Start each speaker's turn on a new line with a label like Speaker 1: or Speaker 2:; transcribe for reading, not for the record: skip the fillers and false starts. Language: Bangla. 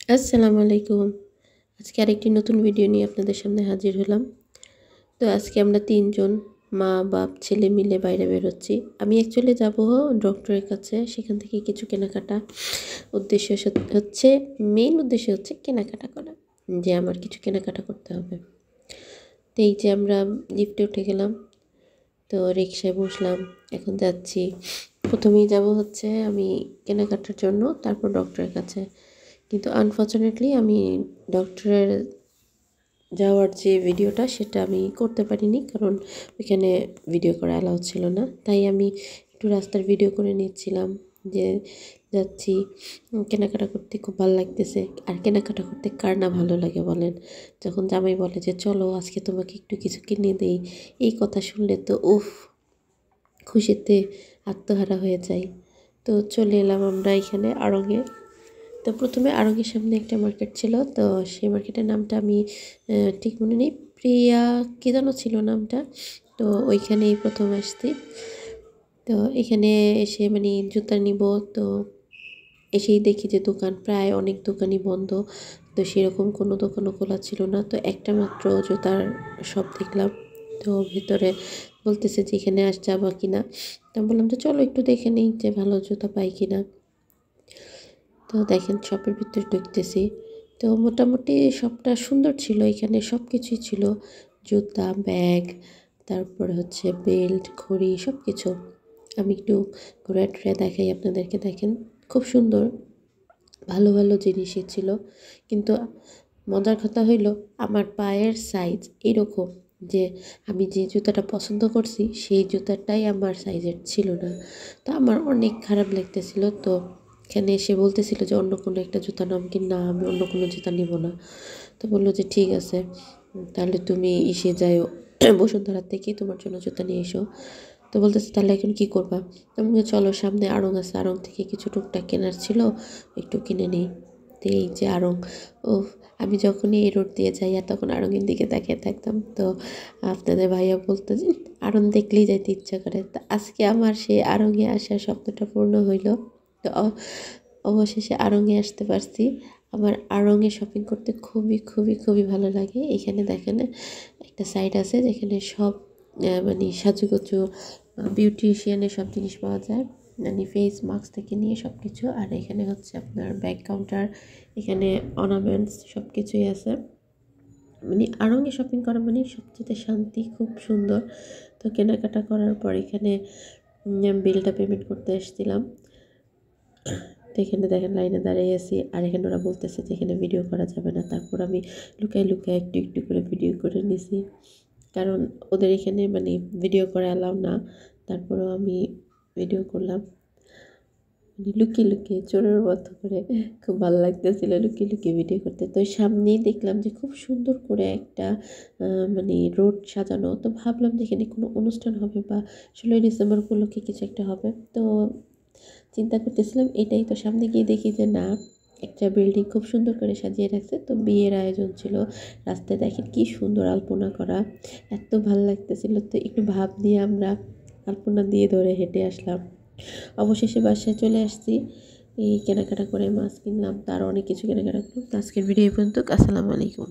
Speaker 1: আসসালামু আলাইকুম। আজকে আরেকটি নতুন ভিডিও নিয়ে আপনাদের সামনে হাজির হলাম। তো আজকে আমরা ৩ জন মা, বাপ, ছেলে মিলে বাইরে বেরোচ্ছি। আমি অ্যাকচুয়ালি যাবো ডক্টরের কাছে। সেখান থেকে কিছু কেনাকাটা উদ্দেশ্য হচ্ছে মেইন উদ্দেশ্য হচ্ছে কেনাকাটা করা। যে আমার কিছু কেনাকাটা করতে হবে। তো এই যে আমরা লিফটে উঠে গেলাম। তো রিকশায় বসলাম। এখন যাচ্ছি। প্রথমেই যাব হচ্ছে আমি কেনাকাটার জন্য, তারপর ডক্টরের কাছে। কিন্তু আনফরচুনেটলি আমি ডক্টরের যাওয়ার যে ভিডিওটা সেটা আমি করতে পারিনি, কারণ ওইখানে ভিডিও করা অ্যালাউ ছিল না। তাই আমি একটু রাস্তার ভিডিও করে নিচ্ছিলাম যে যাচ্ছি, কেনাকাটা করতে খুব ভালো লাগতেছে। আর কেনাকাটা করতে কার না ভালো লাগে বলেন? যখন জামাই বলে যে চলো আজকে তোমাকে একটু কিছু কিনে দেই, এই কথা শুনলে তো উফ, খুশিতে আত্মহারা হয়ে যাই। তো চলে এলাম আমরা এখানে আড়ঙে। তো প্রথমে আরঙের সামনে একটা মার্কেট ছিল। তো সেই মার্কেটের নামটা আমি ঠিক মনে নেই, প্রিয়া কী যেন ছিল নামটা। তো ওইখানেই প্রথম আসছি। তো এখানে এসে মানে জুতা নিব। তো এসেই দেখি যে দোকান প্রায় অনেক দোকানই বন্ধ। তো সেরকম কোনো দোকানও খোলা ছিল না। তো একটা মাত্র জুতার শপ দেখলাম। তো ভিতরে বলতেছে যে এখানে যাবা কিনা। তো আমি বললাম যে চলো একটু দেখে নিই যে ভালো জুতা পাই কিনা। তো দেখেন শপের ভিতরে ঢুকতেছি। তো মোটামুটি শপটা সুন্দর ছিল, এখানে সব কিছুই ছিল, জুতা, ব্যাগ, তারপর হচ্ছে বেল্ট, ঘড়ি, সব কিছু। আমি একটু ঘুরে টুরে দেখাই আপনাদেরকে। দেখেন খুব সুন্দর, ভালো ভালো জিনিসই ছিল। কিন্তু মজার কথা হইল আমার পায়ের সাইজ এরকম যে আমি যে জুতাটা পছন্দ করছি সেই জুতাটাই আমার সাইজের ছিল না। তো আমার অনেক খারাপ লাগতেছিল। তো এখানে এসে বলতেছিল যে অন্য কোনো একটা জুতা নাম, কি না আমি অন্য কোনো জুতা নিব না। তো বললো যে ঠিক আছে, তাহলে তুমি এসে যাও বসুন্ধরার থেকে তোমার জন্য জুতা নিয়ে এসো। তো বলতেছে তাহলে এখন কী করবা? আমি বললাম, চলো সামনে আড়ং আছে, আড়ং থেকে কিছু টুকটাক কেনার ছিল, একটু কিনে নিই। তো এই যে আড়ং, ও আমি যখনই এই রোড দিয়ে যাই আর তখন আড়ংয়ের দিকে তাকিয়ে থাকতাম। তো আপনাদের ভাইয়া বলতো যে আড়ং দেখলেই যাইতে ইচ্ছা করে। তা আজকে আমার সেই আড়ংয়ে আসার স্বপ্নটা পূর্ণ হইল। তো অবশেষে আড়ংয়ে আসতে পারছি। আমার আড়ংয়ে শপিং করতে খুবই খুবই খুবই ভালো লাগে। এখানে দেখেন একটা সাইড আছে যেখানে সব মানে সাজুগুজু বিউটিশিয়ানের সব জিনিস পাওয়া যায়, মানে ফেস মাস্ক থেকে নিয়ে সব কিছু। আর এখানে হচ্ছে আপনার ব্যাগ কাউন্টার, এখানে অর্নামেন্টস সব কিছুই আছে। মানে আড়ংয়ে শপিং করা মানে সবচেয়ে শান্তি, খুব সুন্দর। তো কেনাকাটা করার পর এখানে বিলটা পেমেন্ট করতে এসেছিলাম। তো এখানে দেখেন লাইনে দাঁড়িয়ে আছি, আর এখানে ওরা বলতেছে যে এখানে ভিডিও করা যাবে না। তারপর আমি লুকায় লুকায় একটু একটু করে ভিডিও করে নিছি, কারণ ওদের এখানে মানে ভিডিও করা অ্যালাউ না। তারপরেও আমি ভিডিও করলাম, মানে লুকিয়ে লুকিয়ে চোরের মতো করে। খুব ভালো লাগতেছিল লুকিয়ে লুকিয়ে ভিডিও করতে। তো সামনেই দেখলাম যে খুব সুন্দর করে একটা মানে রোড সাজানো। তো ভাবলাম যে এখানে কোনো অনুষ্ঠান হবে বা 16ই ডিসেম্বর উপলক্ষে কিছু একটা হবে। তো চিন্তা করতেছিলাম এটাই। তো সামনে গিয়ে দেখি যে না, একটা বিল্ডিং খুব সুন্দর করে সাজিয়ে রাখছে। তো বিয়ের আয়োজন ছিল। রাস্তায় দেখেন কি সুন্দর আলপনা করা, এত ভালো লাগতেছিল। তো একটু ভাব নিয়ে আমরা আলপনা দিয়ে ধরে হেঁটে আসলাম। অবশেষে বাসায় চলে আসছি। এই কেনাকাটা করে মাছ কিনলাম, তার অনেক কিছু কেনাকাটা করলাম। তো আজকের ভিডিও এই পর্যন্ত। আসসালামু আলাইকুম।